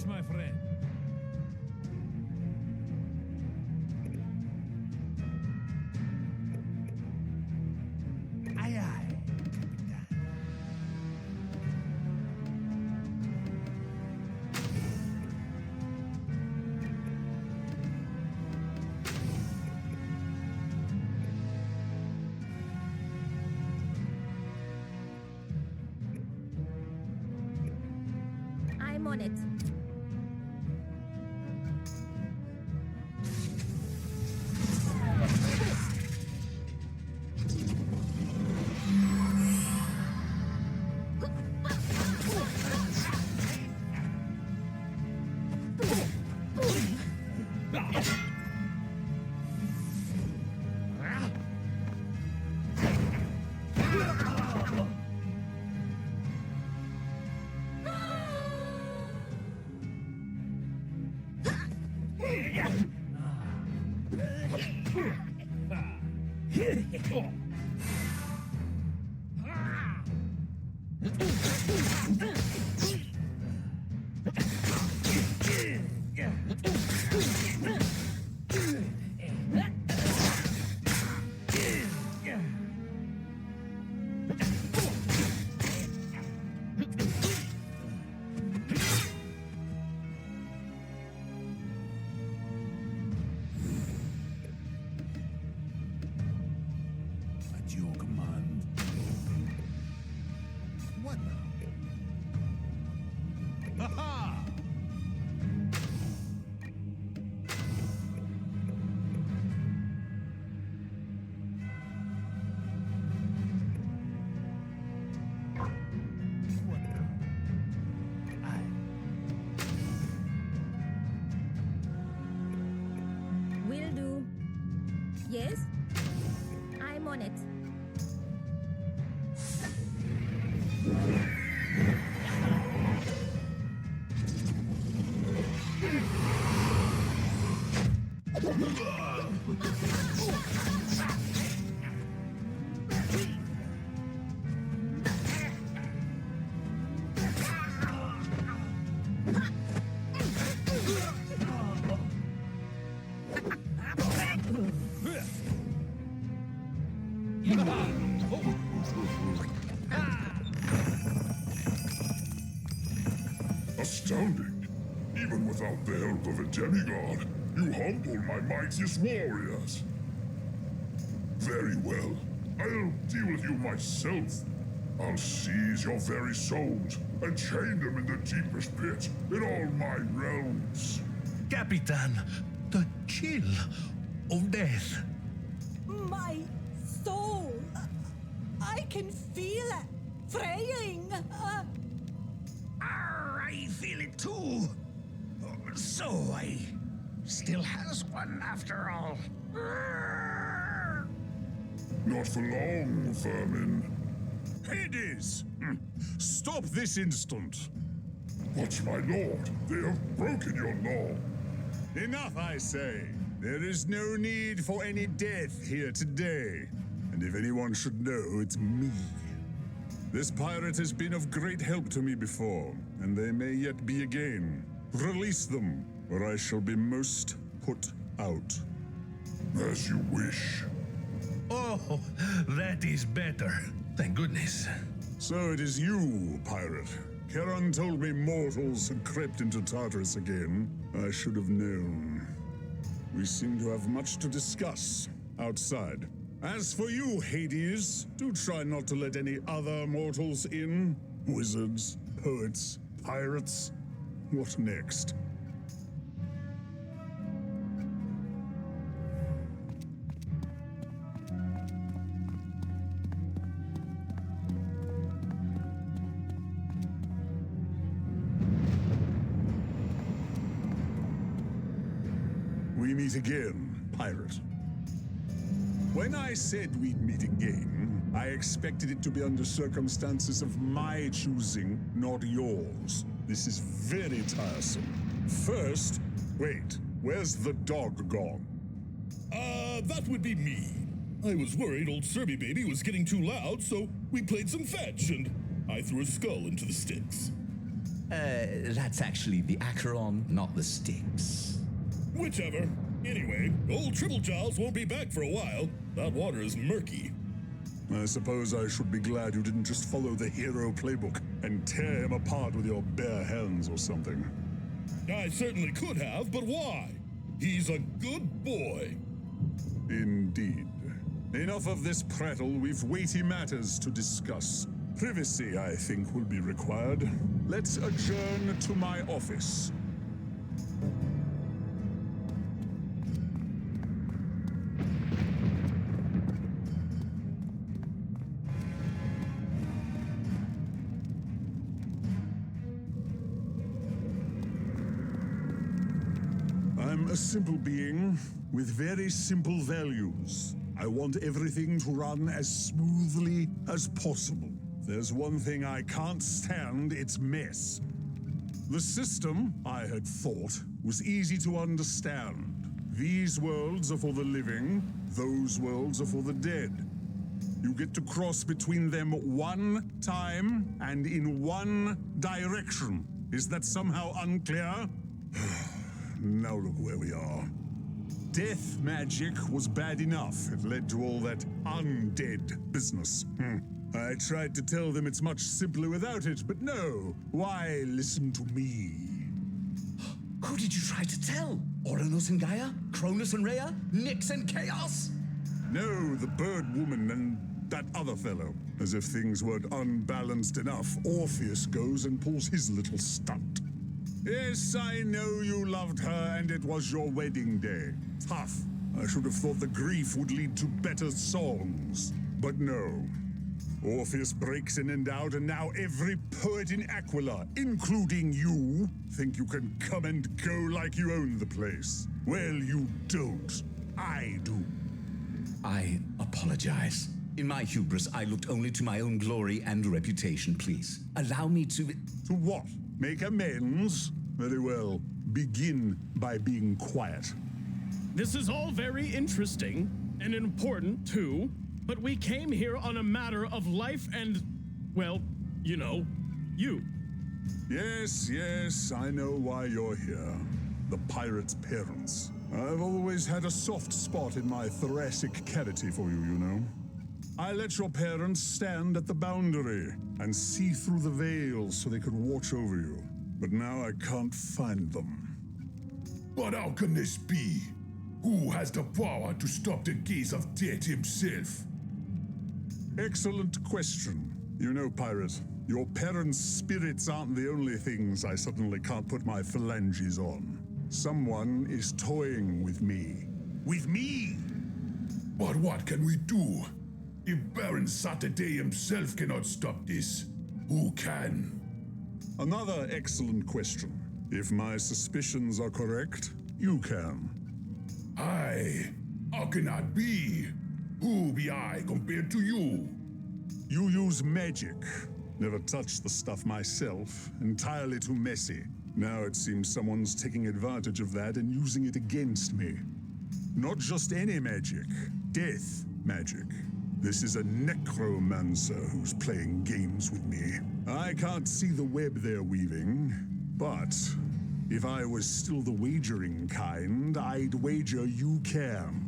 Yes, my friend. Aye, aye, Capitan. I'm on it. At your command. What now? Ha-ha! What now? Will do. Yes? I'm on it. Astounding! Even without the help of a demigod, you humble my mightiest warriors. Very well. I'll deal with you myself. I'll seize your very souls and chain them in the deepest pit in all my realms. Capitan, the chill of death. My soul! I can feel it fraying! I feel it too. So I still has one after all. Not for long, vermin. Hades! Stop this instant! But my lord, they have broken your law. Enough, I say. There is no need for any death here today. And if anyone should know, it's me. This pirate has been of great help to me before, and they may yet be again. Release them, or I shall be most put out. As you wish. Oh, that is better. Thank goodness. So it is you, pirate. Charon told me mortals had crept into Tartarus again. I should have known. We seem to have much to discuss outside. As for you, Hades, do try not to let any other mortals in. Wizards, poets, pirates. What next? We meet again, pirate. When I said we'd meet again, I expected it to be under circumstances of my choosing, not yours. This is very tiresome. First, wait, where's the dog gone? That would be me. I was worried old Serby baby was getting too loud, so we played some fetch, and I threw a skull into the sticks. That's actually the Acheron, not the Styx. Whichever. Anyway, old Triple Jowls won't be back for a while. That water is murky. I suppose I should be glad you didn't just follow the hero playbook and tear him apart with your bare hands or something. I certainly could have, but why? He's a good boy. Indeed. Enough of this prattle. We've weighty matters to discuss. Privacy, I think, will be required. Let's adjourn to my office. I'm a simple being with very simple values. I want everything to run as smoothly as possible. There's one thing I can't stand, it's mess. The system, I had thought, was easy to understand. These worlds are for the living, those worlds are for the dead. You get to cross between them one time and in one direction. Is that somehow unclear? Now look where we are. Death magic was bad enough. It led to all that undead business. I tried to tell them it's much simpler without it, but no. Why listen to me? Who did you try to tell? Oronus and Gaia? Cronus and Rhea? Nyx and Chaos? No, the bird woman and that other fellow. As if things weren't unbalanced enough, Orpheus goes and pulls his little stunt. Yes, I know you loved her and it was your wedding day. Tough. I should have thought the grief would lead to better songs. But no. Orpheus breaks in and out, and now every poet in Aquila, including you, think you can come and go like you own the place. Well, you don't. I do. I apologize. In my hubris, I looked only to my own glory and reputation, please. Allow me to... To what? Make amends? Very well. Begin by being quiet. This is all very interesting and important, too, but we came here on a matter of life and, well, you know, you. Yes, I know why you're here. The pirate's parents. I've always had a soft spot in my thoracic cavity for you, you know. I let your parents stand at the boundary and see through the veil so they could watch over you. But now I can't find them. But how can this be? Who has the power to stop the gaze of death himself? Excellent question. You know, Pirate, your parents' spirits aren't the only things I suddenly can't put my phalanges on. Someone is toying with me. With me! But what can we do? If Baron Saturday himself cannot stop this, who can? Another excellent question. If my suspicions are correct, you can. How can that be? Who be I compared to you? You use magic. Never touched the stuff myself. Entirely too messy. Now it seems someone's taking advantage of that and using it against me. Not just any magic. Death magic. This is a necromancer who's playing games with me. I can't see the web they're weaving, but if I was still the wagering kind, I'd wager you can.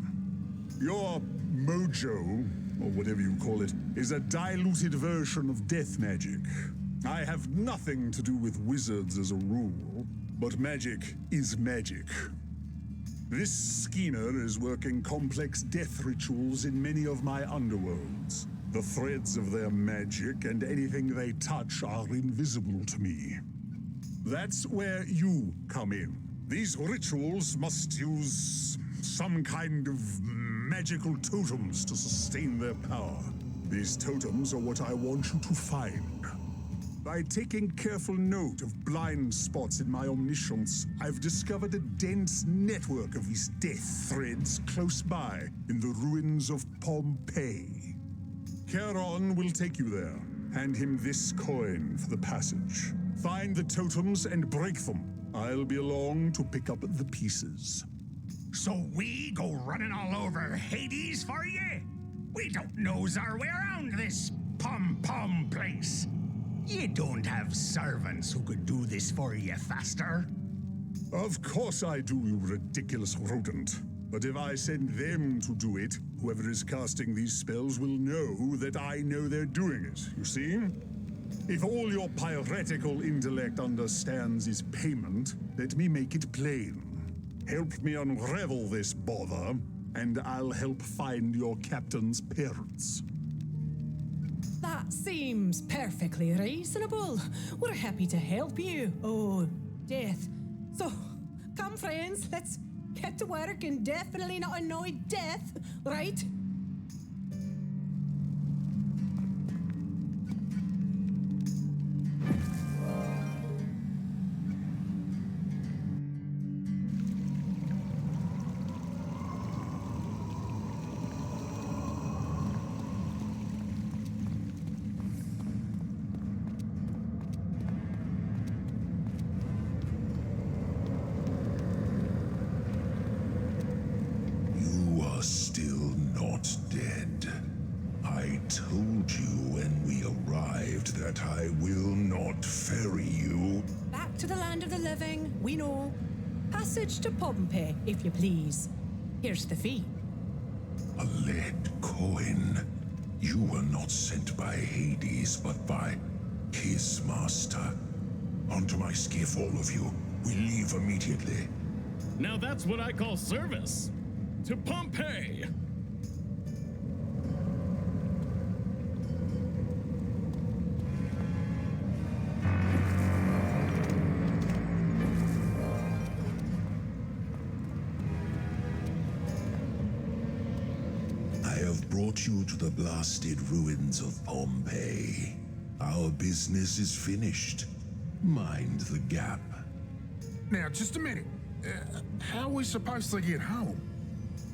Your mojo, or whatever you call it, is a diluted version of death magic. I have nothing to do with wizards as a rule, but magic is magic. This schemer is working complex death rituals in many of my underworlds. The threads of their magic and anything they touch are invisible to me. That's where you come in. These rituals must use some kind of magical totems to sustain their power. These totems are what I want you to find. By taking careful note of blind spots in my omniscience, I've discovered a dense network of these death threads close by in the ruins of Pompeii. Charon will take you there. Hand him this coin for the passage. Find the totems and break them. I'll be along to pick up the pieces. So we go running all over Hades for you? We don't nose our way around this pom-pom place. You don't have servants who could do this for you faster. Of course I do, you ridiculous rodent. But if I send them to do it, whoever is casting these spells will know that I know they're doing it, you see? If all your piratical intellect understands is payment, let me make it plain. Help me unravel this bother, and I'll help find your captain's parents. That seems perfectly reasonable. We're happy to help you. Oh, Death. So, come friends, let's get to work and definitely not annoy Death, right? You are still not dead. I told you when we arrived that I will not ferry you. Back to the land of the living, we know. Passage to Pompeii, if you please. Here's the fee. A lead coin. You were not sent by Hades, but by his master. Onto my skiff, all of you. We leave immediately. Now that's what I call service. To Pompeii! I have brought you to the blasted ruins of Pompeii. Our business is finished. Mind the gap. Now, just a minute. How are we supposed to get home?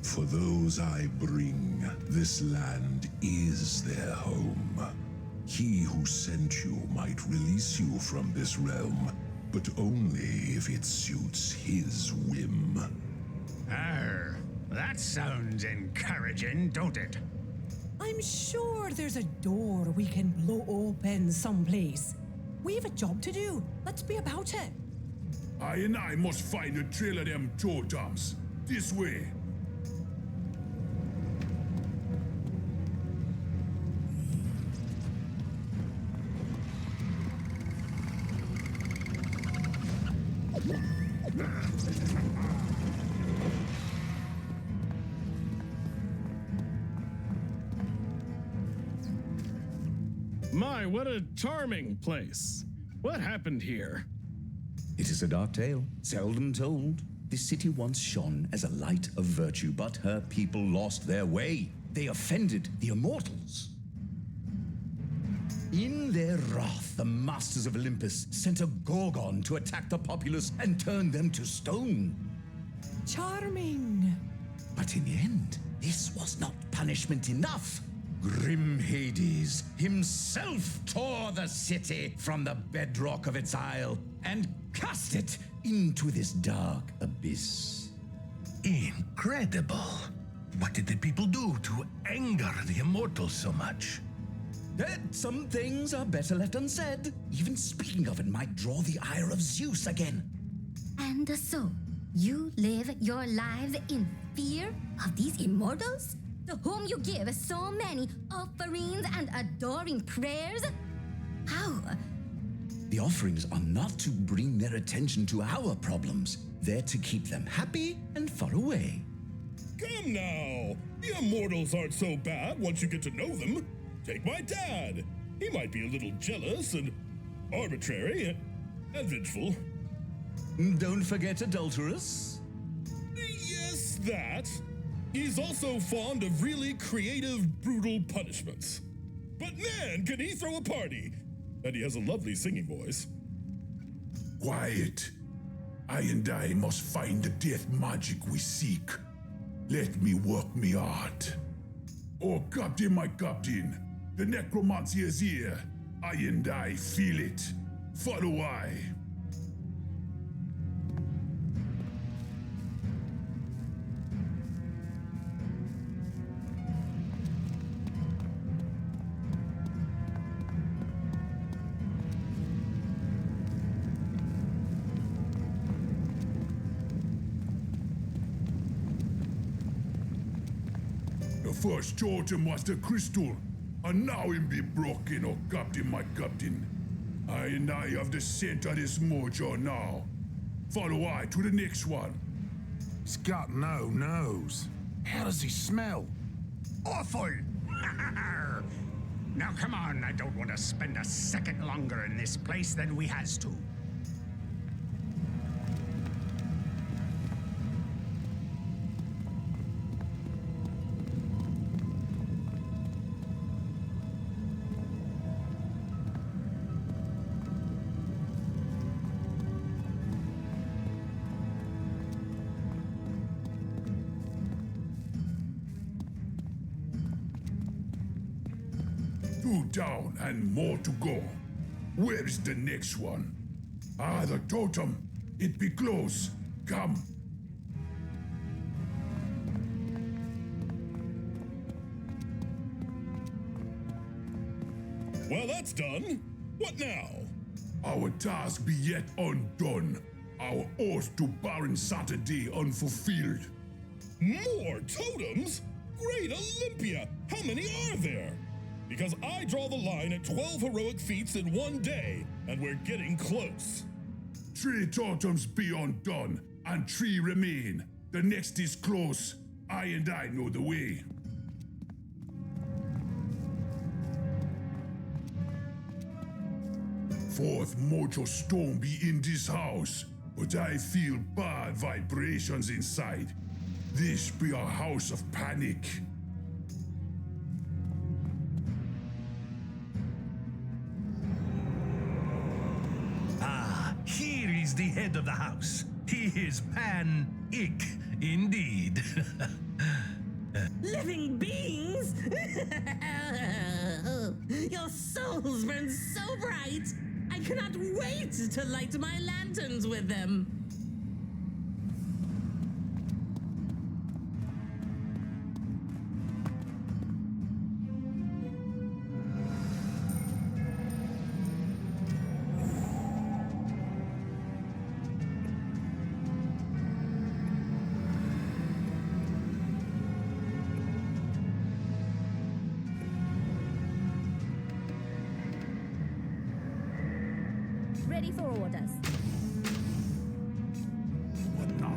For those I bring, this land is their home. He who sent you might release you from this realm, but only if it suits his whim. Arr, that sounds encouraging, don't it? I'm sure there's a door we can blow open someplace. We have a job to do. Let's be about it. I must find a trail of them totems. This way. My, what a charming place. What happened here? It is a dark tale, seldom told. This city once shone as a light of virtue, but her people lost their way. They offended the immortals. In their wrath, the masters of Olympus sent a Gorgon to attack the populace and turn them to stone. Charming. But in the end, this was not punishment enough. Grim Hades himself tore the city from the bedrock of its isle and cast it into this dark abyss. Incredible. What did the people do to anger the immortals so much? That some things are better left unsaid. Even speaking of it might draw the ire of Zeus again. And so, you live your lives in fear of these immortals? To whom you give so many offerings and adoring prayers? How? The offerings are not to bring their attention to our problems. They're to keep them happy and far away. Come now! The immortals aren't so bad once you get to know them. Take my dad. He might be a little jealous and arbitrary and vengeful. Don't forget Adulterous. Yes, that. He's also fond of really creative, brutal punishments. But man, can he throw a party! And he has a lovely singing voice. Quiet. I must find the death magic we seek. Let me work me art. Oh, Captain, my Captain. The necromancy is here. I feel it. Follow I. The first totem was the crystal, and now him be broken, oh Captain, my Captain. And I have the scent of this mojo now. Follow I to the next one. He's got no nose. How does he smell? Awful! Now come on, I don't want to spend a second longer in this place than we has to. Two down and more to go. Where's the next one? Ah, the totem. It be close. Come. Well, that's done. What now? Our task be yet undone. Our oath to Baron Saturday unfulfilled. More totems? Great Olympia! How many are there? Because I draw the line at 12 heroic feats in one day, and we're getting close. 3 totems be undone, and 3 remain. The next is close. I know the way. Fourth mojo stone be in this house, but I feel bad vibrations inside. This be a house of panic. Ah, here is the head of the house. He is Pan-ic, indeed. Living beings? Your souls burn so bright, I cannot wait to light my lanterns with them. Ready for orders. What now?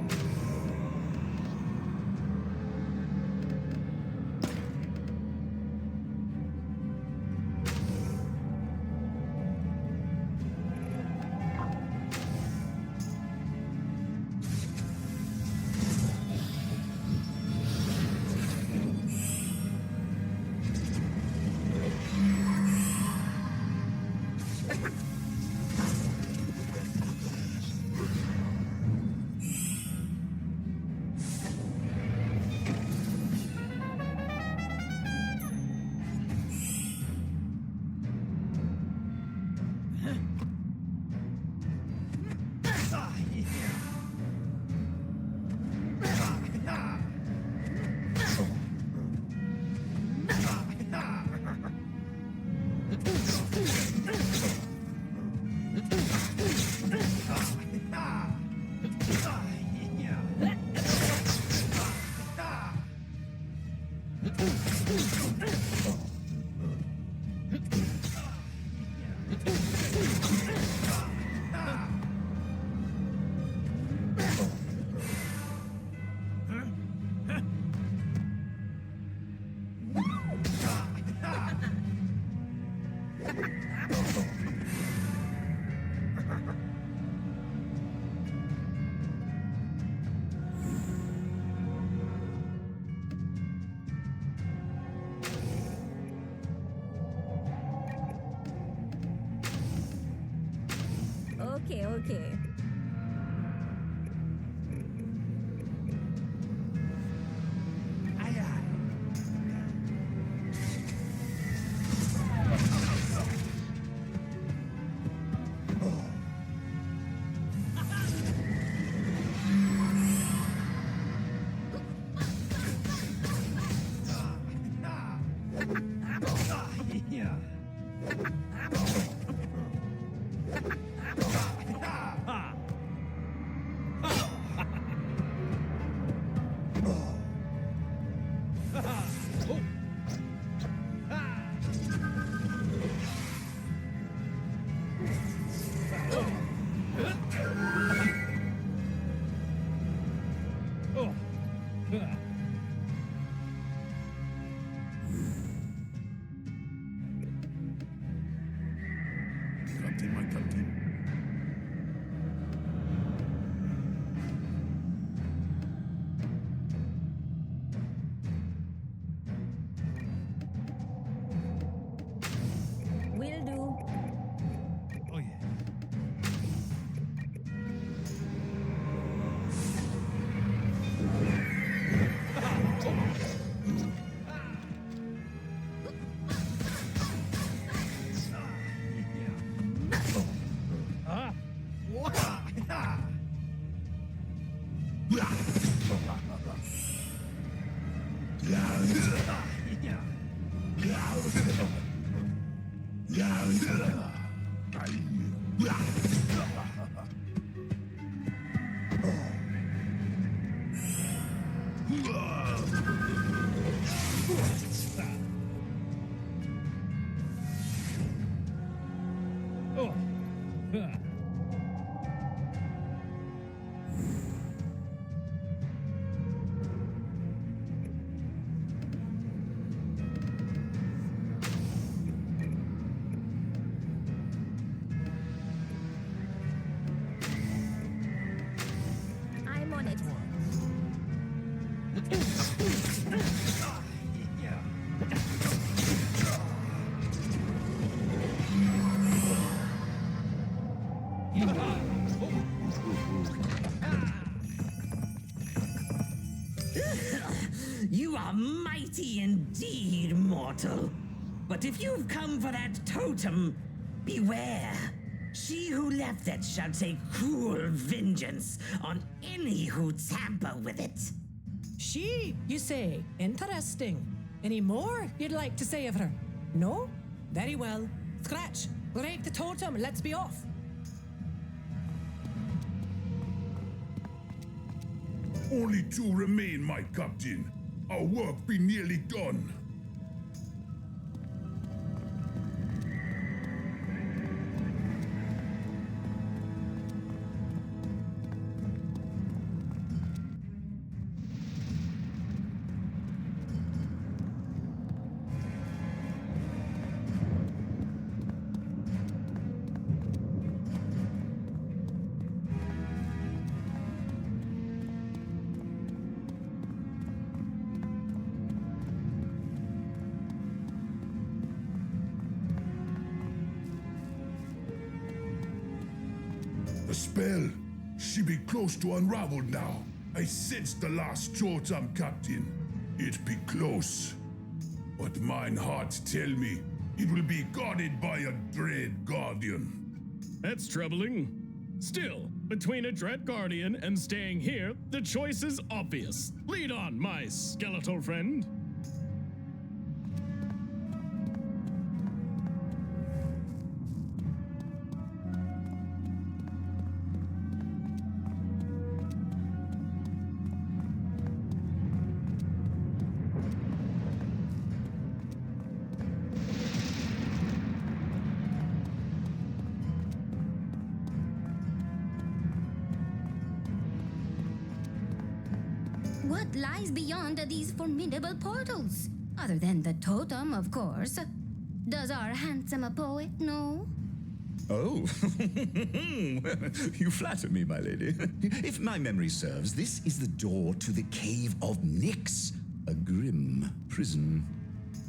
Okay. Ha! Captain, my captain. Will do. Oh, yeah. I'm on it. You are mighty indeed, mortal. But if you've come for that totem, beware. She who left it shall take cruel vengeance on any who tamper with it. She, you say? Interesting. Any more you'd like to say of her? No? Very well. Scratch, break the totem, let's be off. Only two remain, my captain. Our work be nearly done. The spell, she be close to unraveled now. I sense the last totem, Captain. It be close. But mine heart tell me it will be guarded by a dread guardian. That's troubling. Still, between a dread guardian and staying here, the choice is obvious. Lead on, my skeletal friend. What lies beyond these formidable portals? Other than the totem, of course. Does our handsome poet know? Oh, you flatter me, my lady. If my memory serves, this is the door to the Cave of Nyx, a grim prison.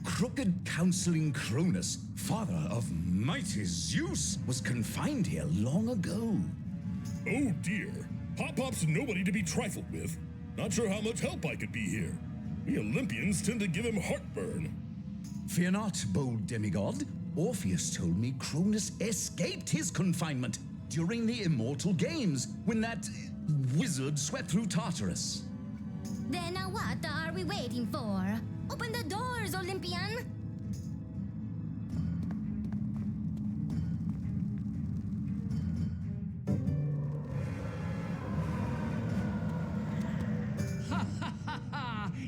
Crooked counseling Cronus, father of mighty Zeus, was confined here long ago. Oh dear. Pop-Pop's nobody to be trifled with. Not sure how much help I could be here. We Olympians tend to give him heartburn. Fear not, bold demigod. Orpheus told me Cronus escaped his confinement during the Immortal Games when that wizard swept through Tartarus. Then what are we waiting for? Open the doors, Olympian!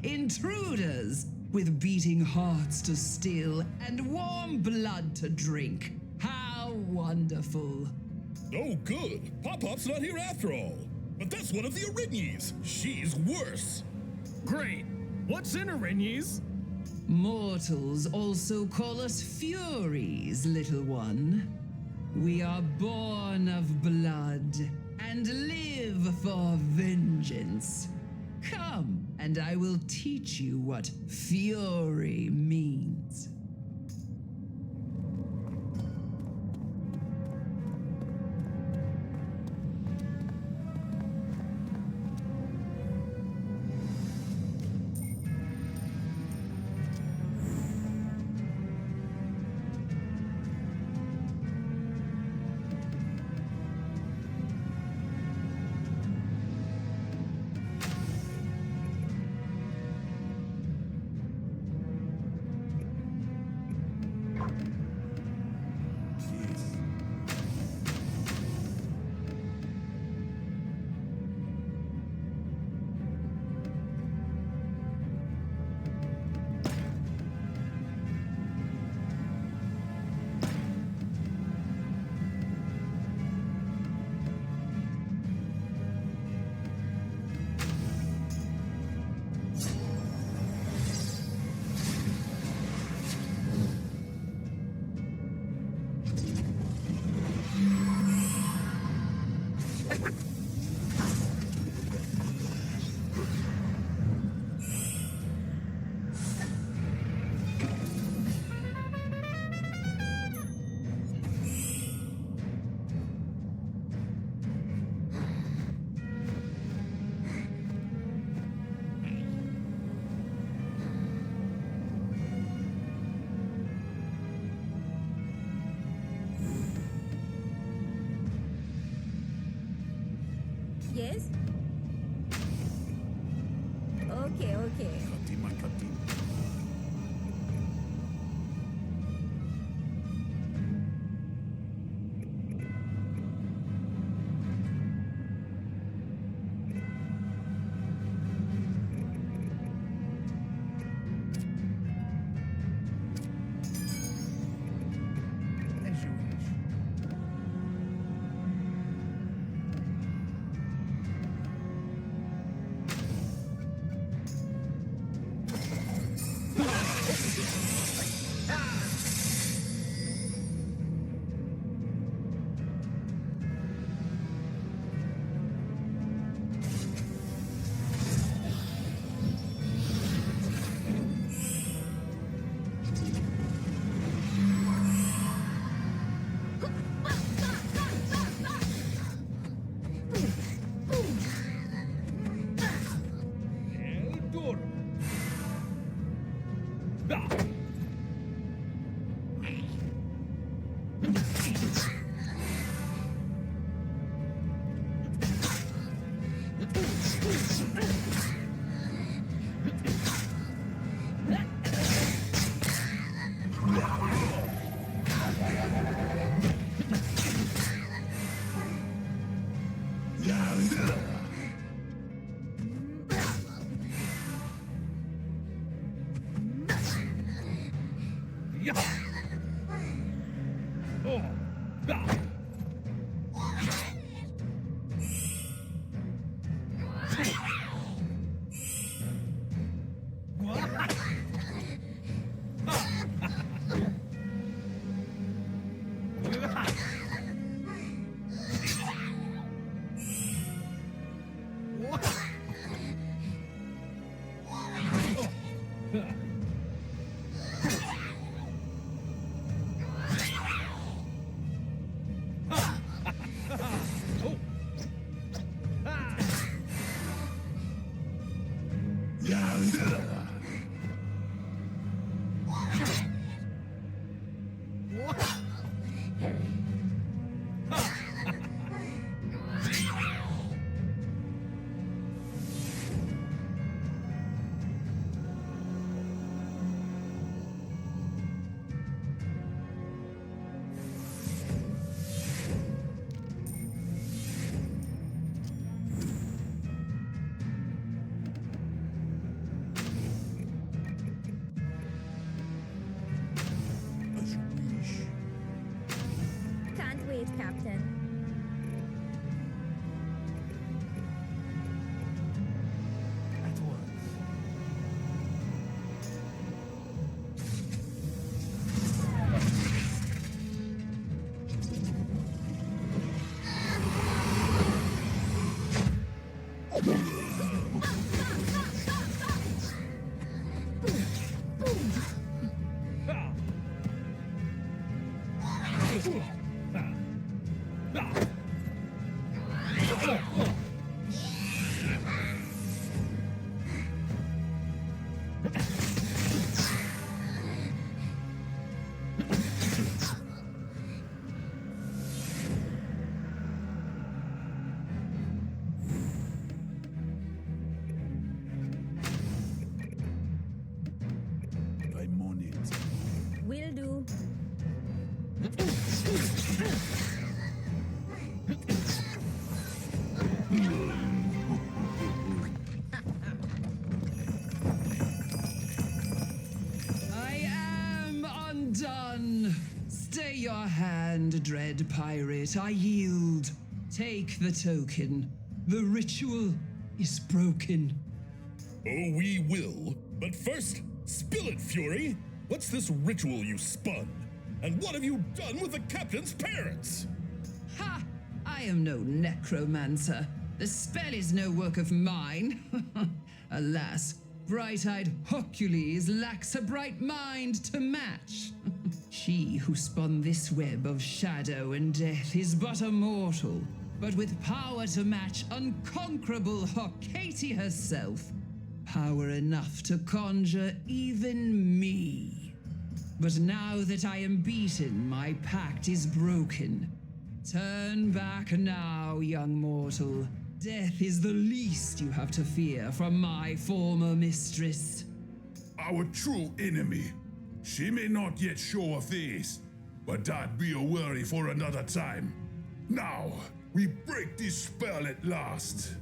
Intruders with beating hearts to still and warm blood to drink. How wonderful. Oh good. Pop-Pop's not here after all. But that's one of the Arithnies. She's worse. Great. What's in Arenes? Mortals also call us Furies, little one. We are born of blood and live for vengeance. Come, and I will teach you what fury means. Yes? Okay, okay. As you wish. dread pirate, I yield. Take the token. The ritual is broken. Oh, we will. But first, spill it, Fury. What's this ritual you spun? And what have you done with the captain's parents? Ha! I am no necromancer. The spell is no work of mine. Alas, bright-eyed Hercules lacks a bright mind to match. She who spun this web of shadow and death is but a mortal, but with power to match unconquerable Hecate herself. Power enough to conjure even me. But now that I am beaten, my pact is broken. Turn back now, young mortal. Death is the least you have to fear from my former mistress. Our true enemy. She may not yet show her face, but that'd be a worry for another time. Now, we break this spell at last.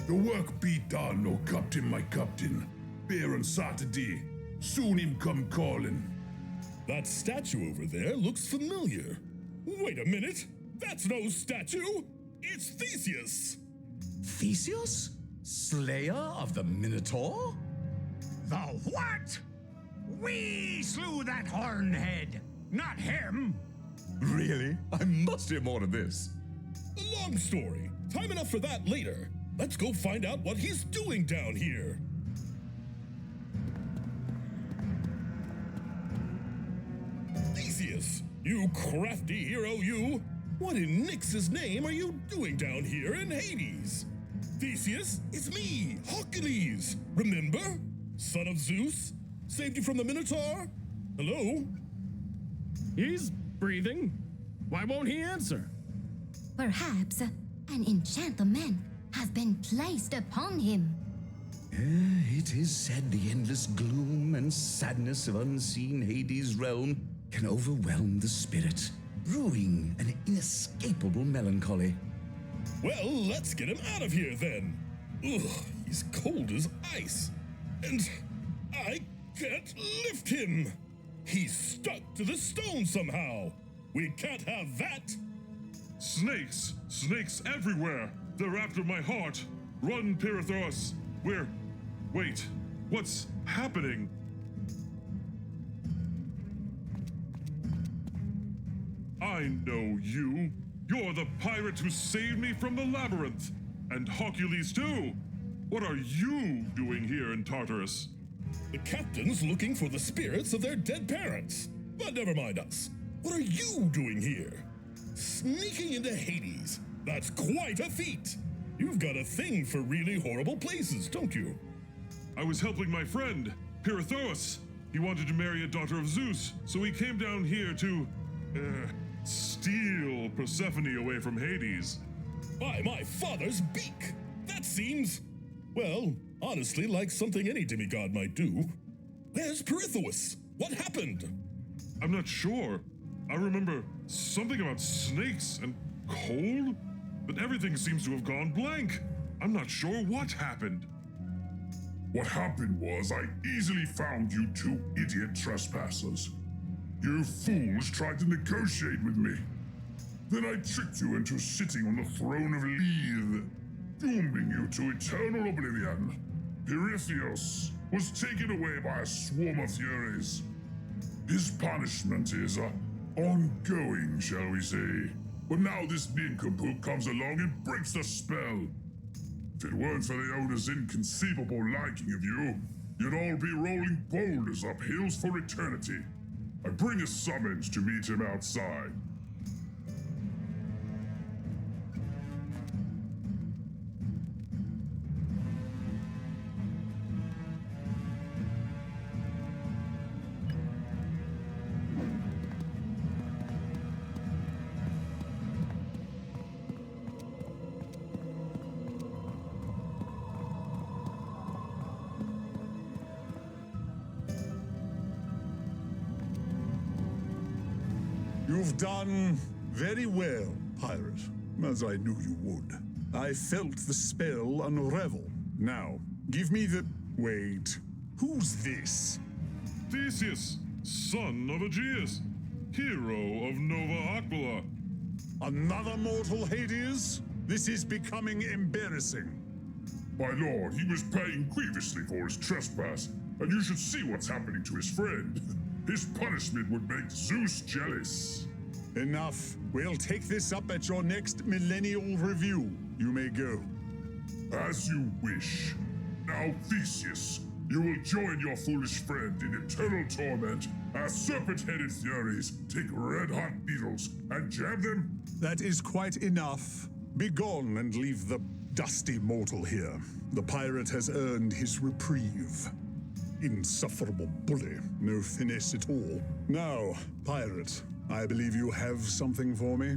The work be done, oh Captain, my Captain. Baron Saturday. Soon him come calling. That statue over there looks familiar. Wait a minute. That's no statue. It's Theseus. Theseus? Slayer of the Minotaur? The what? We slew that hornhead, not him. Really? I must hear more of this. A long story. Time enough for that later. Let's go find out what he's doing down here. Theseus, you crafty hero, you! What in Nyx's name are you doing down here in Hades? Theseus, it's me, Hercules. Remember? Son of Zeus? Saved you from the Minotaur? Hello? He's breathing. Why won't he answer? Perhaps an enchantment has been placed upon him. It is said the endless gloom and sadness of unseen Hades' realm can overwhelm the spirit, brewing an inescapable melancholy. Well, let's get him out of here then. Ugh, he's cold as ice. And I can't lift him. He's stuck to the stone somehow. We can't have that. Snakes! Snakes everywhere! They're after my heart! Run, Pirate101! Wait, what's happening? I know you! You're the pirate who saved me from the labyrinth! And Hercules too! What are you doing here in Tartarus? The captain's looking for the spirits of their dead parents. But never mind us. What are you doing here? Sneaking into Hades. That's quite a feat. You've got a thing for really horrible places, don't you? I was helping my friend, Pirate101. He wanted to marry a daughter of Zeus, so he came down here to, steal Persephone away from Hades. By my father's beak! That seems, well, honestly like something any demigod might do. Where's Pirate101? What happened? I'm not sure. I remember something about snakes and cold, but everything seems to have gone blank. I'm not sure what happened. What happened was I easily found you two idiot trespassers. You fools tried to negotiate with me. Then I tricked you into sitting on the throne of Lethe, dooming you to eternal oblivion. Pirithous was taken away by a swarm of furies. His punishment is ongoing, shall we say. But now this nincompoop comes along and breaks the spell. If it weren't for the owner's inconceivable liking of you, you'd all be rolling boulders up hills for eternity. I bring a summons to meet him outside. You've done very well, pirate, as I knew you would. I felt the spell unravel. Now, give me the... Wait, who's this? Theseus, son of Aegeus, hero of Nova Aquila. Another mortal, Hades? This is becoming embarrassing. My lord, he was paying grievously for his trespass, and you should see what's happening to his friend. His punishment would make Zeus jealous. Enough. We'll take this up at your next millennial review. You may go. As you wish. Now, Theseus, you will join your foolish friend in eternal torment as serpent-headed furies take red-hot needles and jam them. That is quite enough. Begone and leave the dusty mortal here. The pirate has earned his reprieve. Insufferable bully. No finesse at all. Now, pirate, I believe you have something for me?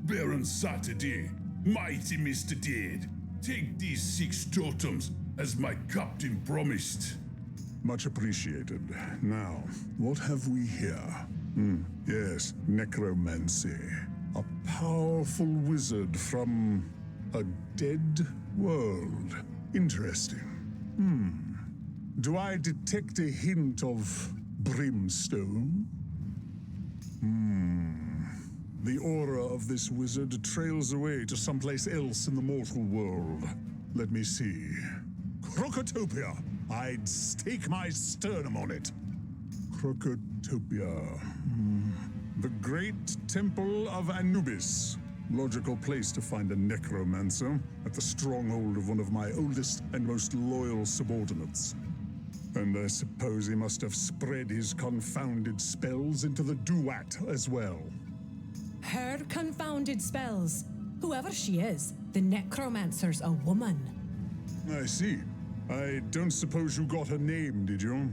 Baron Saturday, mighty Mr. Dead, take these 6 totems as my captain promised. Much appreciated. Now, what have we here? Yes, necromancy. A powerful wizard from a dead world. Interesting. Do I detect a hint of brimstone? The aura of this wizard trails away to someplace else in the mortal world. Let me see. Crocotopia! I'd stake my sternum on it. Crocotopia. The Great Temple of Anubis. Logical place to find a necromancer at the stronghold of one of my oldest and most loyal subordinates. And I suppose he must have spread his confounded spells into the duat as well. Her confounded spells. Whoever she is, the necromancer's a woman. I see. I don't suppose you got her name, did you?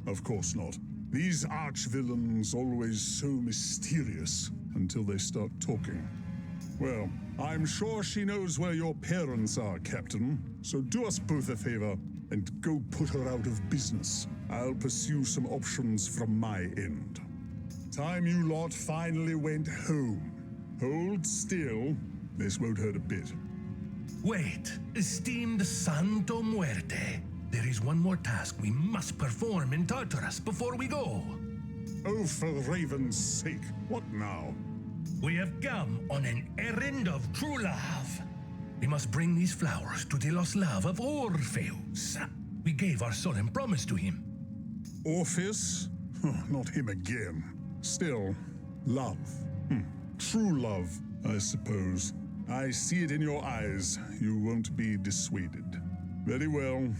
Of course not. These arch-villains always so mysterious until they start talking. Well, I'm sure she knows where your parents are, Captain. So do us both a favor and go put her out of business. I'll pursue some options from my end. Time you lot finally went home. Hold still. This won't hurt a bit. Wait, esteemed Santo Muerte. There is one more task we must perform in Tartarus before we go. Oh, for Raven's sake, what now? We have come on an errand of true love. We must bring these flowers to the lost love of Orpheus. We gave our solemn promise to him. Orpheus? Not him again. Still, love. True love, I suppose. I see it in your eyes. You won't be dissuaded. Very well.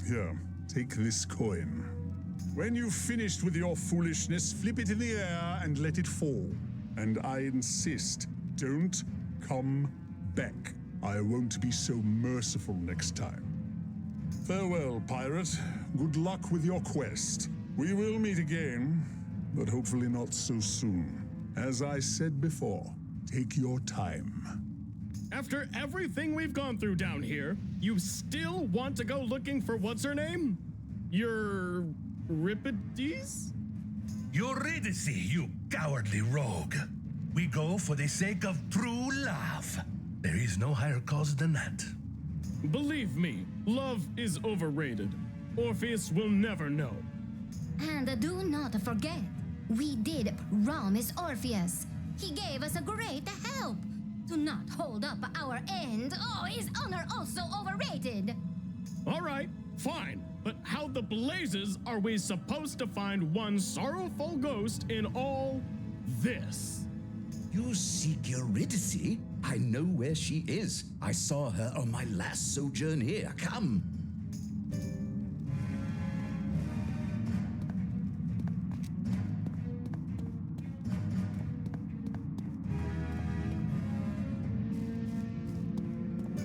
Here, take this coin. When you've finished with your foolishness, flip it in the air and let it fall. And I insist, don't come back. I won't be so merciful next time. Farewell, pirate. Good luck with your quest. We will meet again, but hopefully not so soon. As I said before, take your time. After everything we've gone through down here, you still want to go looking for what's her name? Euripides? Eurydice, you cowardly rogue. We go for the sake of true love. There is no higher cause than that. Believe me, love is overrated. Orpheus will never know. And do not forget, we did promise Orpheus. He gave us a great help. Do not hold up our end. Oh, is honor also overrated? All right, fine. But how the blazes are we supposed to find one sorrowful ghost in all this? You seek Eurydice? I know where she is. I saw her on my last sojourn here. Come.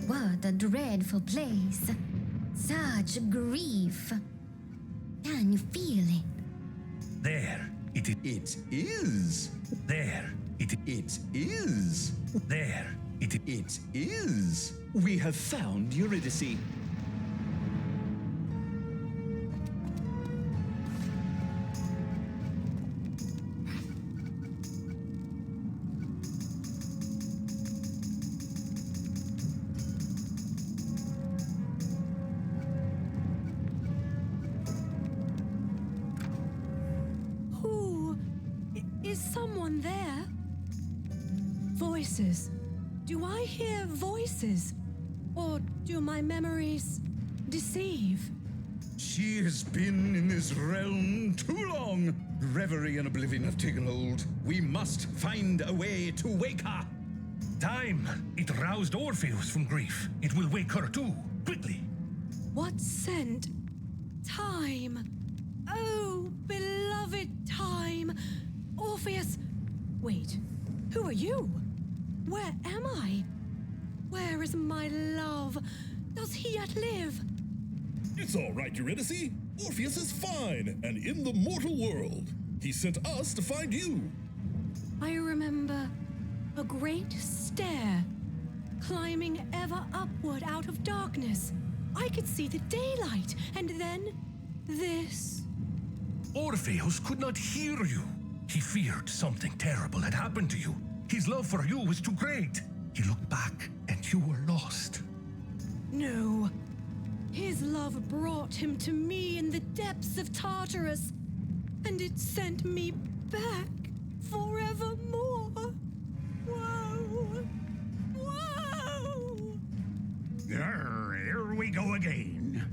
What a dreadful place. Such grief. Can you feel it? There, it is. There, it is. There, it is. We have found Eurydice. someone there? Voices. Do I hear voices? Or do my memories deceive? She has been in this realm too long. Reverie and oblivion have taken hold. We must find a way to wake her. Time! It roused Orpheus from grief. It will wake her too. Quickly! What sent? Time. Oh, beloved time. Orpheus. Wait, who are you? Where am I? Where is my love? Does he yet live? It's all right, Eurydice. Orpheus is fine and in the mortal world. He sent us to find you. I remember a great stair, climbing ever upward out of darkness. I could see the daylight, and then this. Orpheus could not hear you. He feared something terrible had happened to you. His love for you was too great. He looked back, and you were lost. No. His love brought him to me in the depths of Tartarus, and it sent me back forevermore. Whoa! Whoa! Here we go again.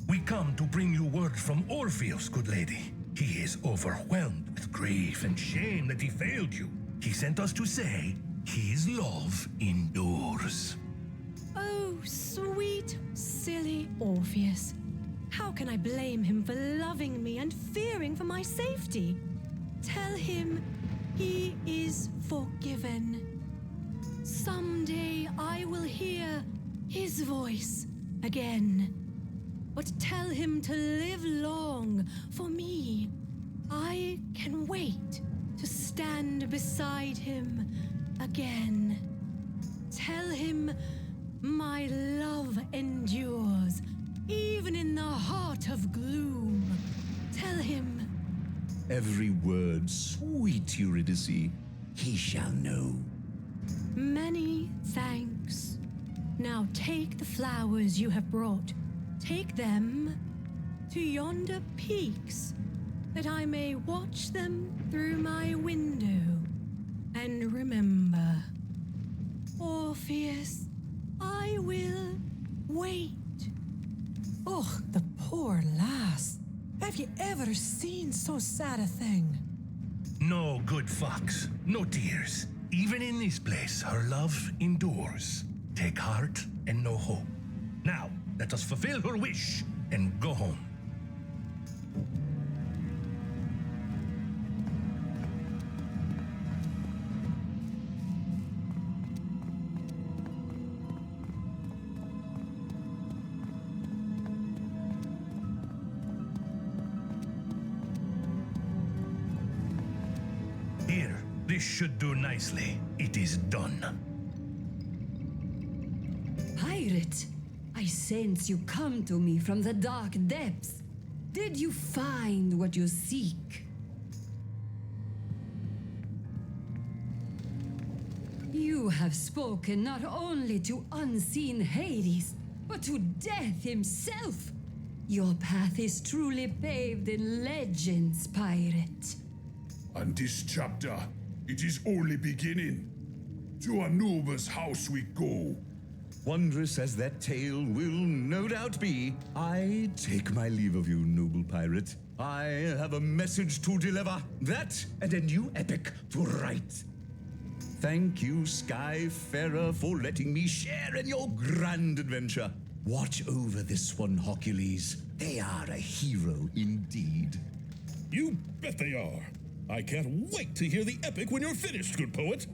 We come to bring you word from Orpheus, good lady. He is overwhelmed with grief and shame that he failed you. He sent us to say his love endures. Oh, sweet, silly Orpheus. How can I blame him for loving me and fearing for my safety? Tell him he is forgiven. Someday I will hear his voice again. But tell him to live long for me. I can wait to stand beside him again. Tell him my love endures, even in the heart of gloom. Tell him. Every word sweet, Eurydice. He shall know. Many thanks. Now take the flowers you have brought. Take them to yonder peaks, that I may watch them through my window. And remember, Orpheus, I will wait. Oh, the poor lass. Have you ever seen so sad a thing? No, good fox, no tears. Even in this place, her love endures. Take heart and no hope. Now, let us fulfill her wish and go home. Here, this should do nicely. It is done. Pirate, I sense you come to me from the dark depths. Did you find what you seek? You have spoken not only to unseen Hades, but to Death himself. Your path is truly paved in legends, pirate. And this chapter, it is only beginning. To Anubis' house we go. Wondrous as that tale will no doubt be, I take my leave of you, noble pirate. I have a message to deliver, that and a new epic to write. Thank you, Skyfarer, for letting me share in your grand adventure. Watch over this one, Hercules. They are a hero indeed. You bet they are. I can't wait to hear the epic when you're finished, good poet.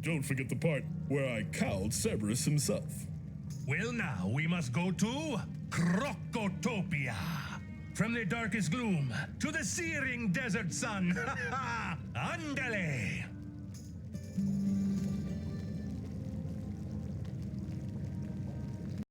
Don't forget the part where I cowed Cerberus himself. Well, now we must go to Crocotopia. From the darkest gloom to the searing desert sun. Andale!